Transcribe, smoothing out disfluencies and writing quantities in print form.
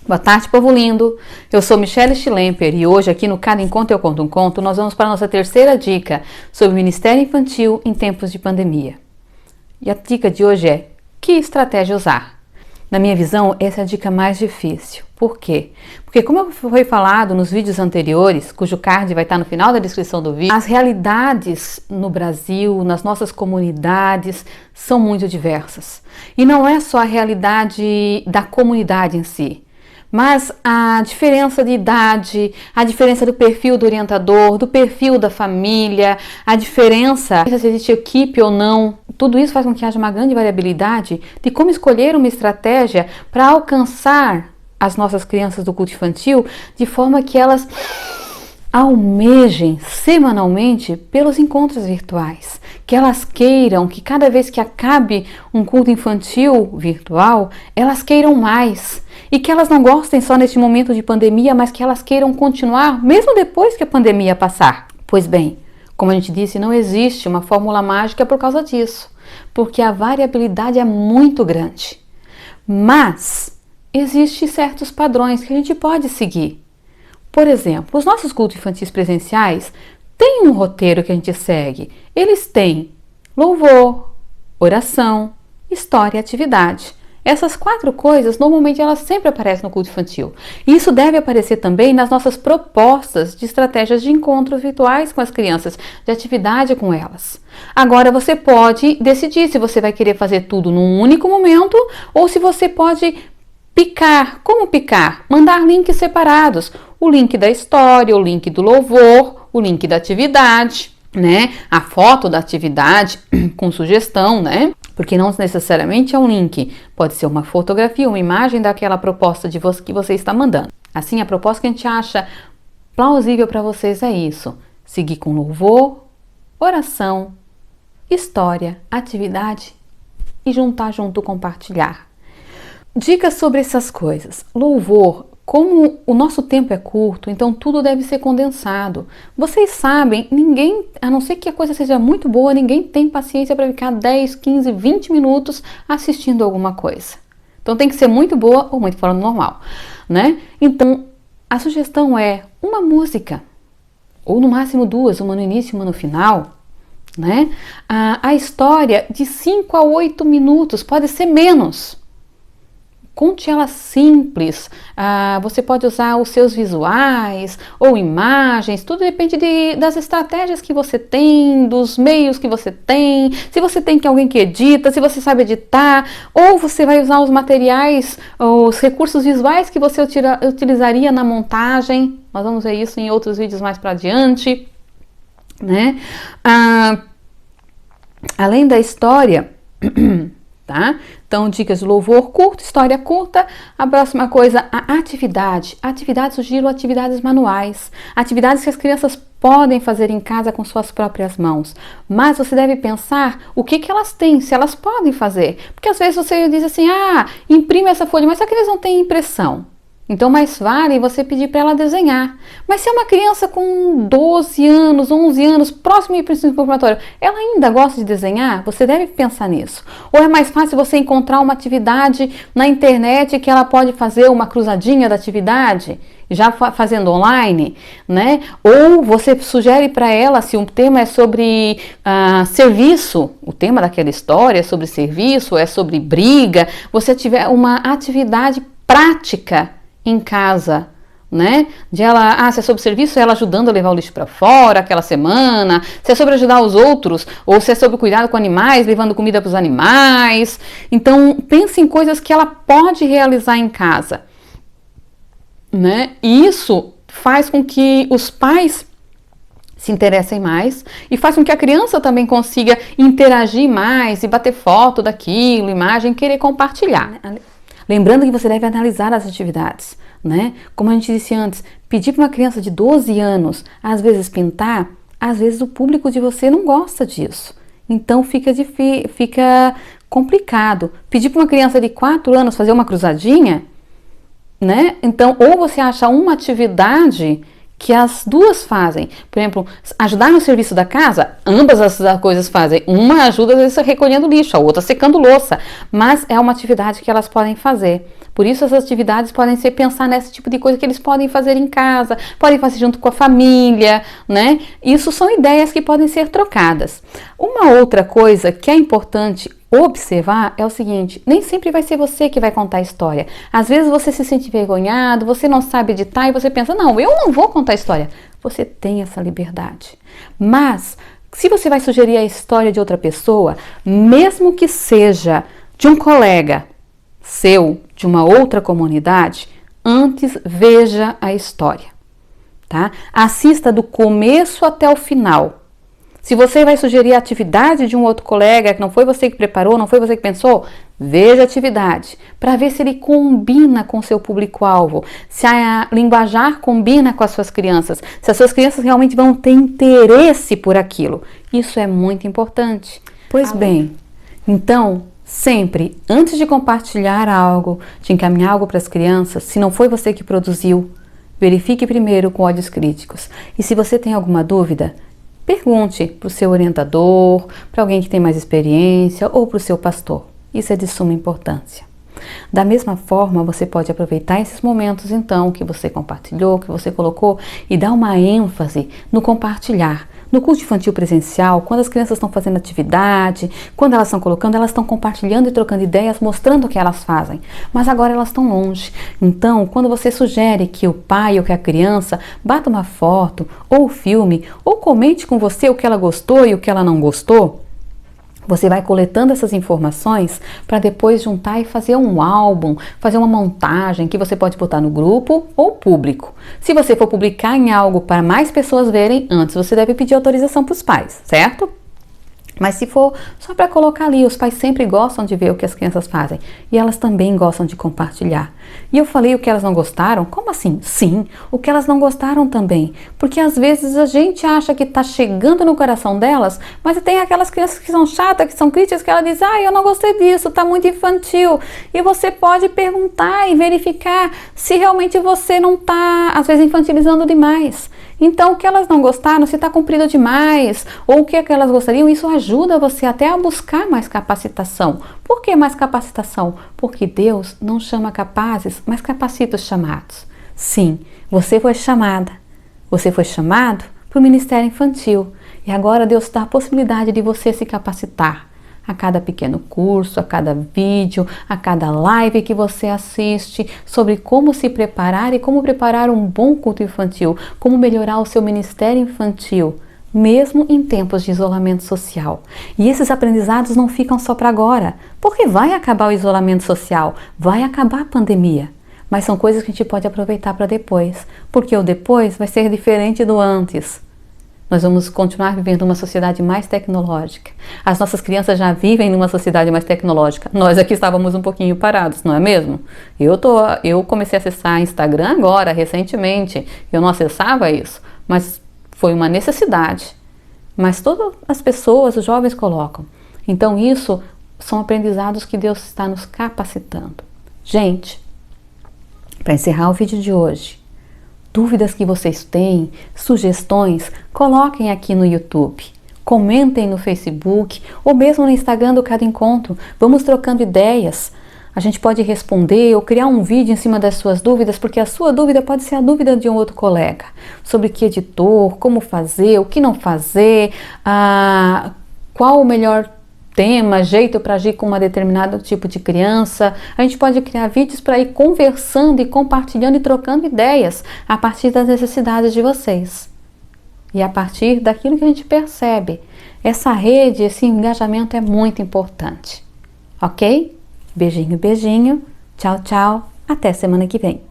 Boa tarde, povo lindo! Eu sou Michelle Schlemper e hoje aqui no Cada Encontro Eu Conto um Conto nós vamos para a nossa terceira dica sobre o Ministério Infantil em tempos de pandemia. E a dica de hoje é: que estratégia usar? Na minha visão, essa é a dica mais difícil. Por quê? Porque como foi falado nos vídeos anteriores, cujo card vai estar no final da descrição do vídeo, as realidades no Brasil, nas nossas comunidades, são muito diversas. E não é só a realidade da comunidade em si, mas a diferença de idade, a diferença do perfil do orientador, do perfil da família, a diferença se existe equipe ou não, tudo isso faz com que haja uma grande variabilidade de como escolher uma estratégia para alcançar as nossas crianças do culto infantil de forma que elas almejem semanalmente pelos encontros virtuais, que elas queiram que cada vez que acabe um culto infantil virtual, elas queiram mais. E que elas não gostem só neste momento de pandemia, mas que elas queiram continuar mesmo depois que a pandemia passar. Pois bem, como a gente disse, não existe uma fórmula mágica por causa disso, porque a variabilidade é muito grande. Mas existem certos padrões que a gente pode seguir. Por exemplo, os nossos cultos infantis presenciais têm um roteiro que a gente segue. Eles têm louvor, oração, história e atividade. Essas 4 coisas, normalmente, elas sempre aparecem no culto infantil. E isso deve aparecer também nas nossas propostas de estratégias de encontros virtuais com as crianças, de atividade com elas. Agora, você pode decidir se você vai querer fazer tudo num único momento ou se você pode picar. Como picar? Mandar links separados. O link da história, o link do louvor, o link da atividade, né? A foto da atividade com sugestão, né? Porque não necessariamente é um link, pode ser uma fotografia, uma imagem daquela proposta que você está mandando. Assim, a proposta que a gente acha plausível para vocês é isso: seguir com louvor, oração, história, atividade e juntar junto, compartilhar. Dicas sobre essas coisas. Louvor. Como o nosso tempo é curto, então tudo deve ser condensado. Vocês sabem, ninguém, a não ser que a coisa seja muito boa, ninguém tem paciência para ficar 10, 15, 20 minutos assistindo alguma coisa. Então tem que ser muito boa ou muito fora do normal, né? Então a sugestão é uma música, ou no máximo 2, uma no início e uma no final, né? A história de 5 a 8 minutos, pode ser menos. Conte ela simples, você pode usar os seus visuais ou imagens, tudo depende das estratégias que você tem, dos meios que você tem, se você tem alguém que edita, se você sabe editar, ou você vai usar os materiais, os recursos visuais que você utilizaria na montagem. Nós vamos ver isso em outros vídeos mais para adiante, né? Além da história, tá? Então, dicas de louvor curto, história curta. A próxima coisa, a atividade. Atividades, sugiro atividades manuais. Atividades que as crianças podem fazer em casa com suas próprias mãos. Mas você deve pensar o que elas têm, se elas podem fazer. Porque às vezes você diz assim, imprime essa folha, mas só que eles não têm impressão. Então, mais vale você pedir para ela desenhar. Mas se é uma criança com 12 anos, 11 anos, próximo do ensino preparatório, ela ainda gosta de desenhar? Você deve pensar nisso. Ou é mais fácil você encontrar uma atividade na internet que ela pode fazer uma cruzadinha da atividade, já fazendo online, né? Ou você sugere para ela, se um tema é sobre serviço, o tema daquela história é sobre serviço, é sobre briga, você tiver uma atividade prática em casa, né? De ela, se é sobre serviço, ela ajudando a levar o lixo para fora aquela semana, se é sobre ajudar os outros, ou se é sobre cuidado com animais, levando comida para os animais. Então, pense em coisas que ela pode realizar em casa, né? E isso faz com que os pais se interessem mais e faz com que a criança também consiga interagir mais e bater foto daquilo, imagem, querer compartilhar. Lembrando que você deve analisar as atividades, né? Como a gente disse antes, pedir para uma criança de 12 anos, às vezes pintar, às vezes o público de você não gosta disso. Então fica complicado. Pedir para uma criança de 4 anos fazer uma cruzadinha, né? Então, ou você acha uma atividade que as duas fazem. Por exemplo, ajudar no serviço da casa, ambas as coisas fazem. Uma ajuda às vezes recolhendo lixo, a outra secando louça, mas é uma atividade que elas podem fazer. Por isso essas atividades podem ser pensar nesse tipo de coisa que eles podem fazer em casa, podem fazer junto com a família, né? Isso são ideias que podem ser trocadas. Uma outra coisa que é importante observar é o seguinte: nem sempre vai ser você que vai contar a história. Às vezes você se sente envergonhado, você não sabe editar e você pensa, não, eu não vou contar a história. Você tem essa liberdade. Mas, se você vai sugerir a história de outra pessoa, mesmo que seja de um colega seu, de uma outra comunidade, antes veja a história, tá? Assista do começo até o final. Se você vai sugerir a atividade de um outro colega, que não foi você que preparou, não foi você que pensou, veja a atividade, para ver se ele combina com o seu público-alvo, se a linguajar combina com as suas crianças, se as suas crianças realmente vão ter interesse por aquilo. Isso é muito importante. Pois bem, então, sempre, antes de compartilhar algo, de encaminhar algo para as crianças, se não foi você que produziu, verifique primeiro com olhos críticos. E se você tem alguma dúvida, pergunte para o seu orientador, para alguém que tem mais experiência ou para o seu pastor. Isso é de suma importância. Da mesma forma, você pode aproveitar esses momentos, então, que você compartilhou, que você colocou, e dar uma ênfase no compartilhar. No culto infantil presencial, quando as crianças estão fazendo atividade, quando elas estão colocando, elas estão compartilhando e trocando ideias, mostrando o que elas fazem. Mas agora elas estão longe. Então, quando você sugere que o pai ou que a criança bata uma foto, ou filme, ou comente com você o que ela gostou e o que ela não gostou, você vai coletando essas informações para depois juntar e fazer um álbum, fazer uma montagem que você pode botar no grupo ou público. Se você for publicar em algo para mais pessoas verem, antes você deve pedir autorização para os pais, certo? Mas se for só para colocar ali, os pais sempre gostam de ver o que as crianças fazem e elas também gostam de compartilhar. E eu falei o que elas não gostaram? Como assim? Sim, o que elas não gostaram também. Porque às vezes a gente acha que está chegando no coração delas, mas tem aquelas crianças que são chatas, que são críticas, que ela diz, eu não gostei disso, está muito infantil. E você pode perguntar e verificar se realmente você não está, às vezes, infantilizando demais. Então, o que elas não gostaram, se está comprido demais, ou o que elas gostariam, isso ajuda você até a buscar mais capacitação. Por que mais capacitação? Porque Deus não chama capazes, mas capacita os chamados. Sim, você foi chamada, você foi chamado para o ministério infantil. E agora Deus dá a possibilidade de você se capacitar. A cada pequeno curso, a cada vídeo, a cada live que você assiste, sobre como se preparar e como preparar um bom culto infantil, como melhorar o seu ministério infantil, mesmo em tempos de isolamento social. E esses aprendizados não ficam só para agora, porque vai acabar o isolamento social, vai acabar a pandemia. Mas são coisas que a gente pode aproveitar para depois, porque o depois vai ser diferente do antes. Nós vamos continuar vivendo uma sociedade mais tecnológica. As nossas crianças já vivem numa sociedade mais tecnológica. Nós aqui estávamos um pouquinho parados, não é mesmo? Eu comecei a acessar Instagram agora, recentemente. Eu não acessava isso, mas foi uma necessidade. Mas todas as pessoas, os jovens colocam. Então isso são aprendizados que Deus está nos capacitando. Gente, para encerrar o vídeo de hoje, dúvidas que vocês têm, sugestões, coloquem aqui no YouTube. Comentem no Facebook ou mesmo no Instagram do Cada Encontro. Vamos trocando ideias. A gente pode responder ou criar um vídeo em cima das suas dúvidas, porque a sua dúvida pode ser a dúvida de um outro colega. Sobre que editor, como fazer, o que não fazer, qual o melhor tema, jeito para agir com uma determinado tipo de criança. A gente pode criar vídeos para ir conversando e compartilhando e trocando ideias a partir das necessidades de vocês. E a partir daquilo que a gente percebe. Essa rede, esse engajamento é muito importante. Ok? Beijinho, beijinho. Tchau, tchau. Até semana que vem.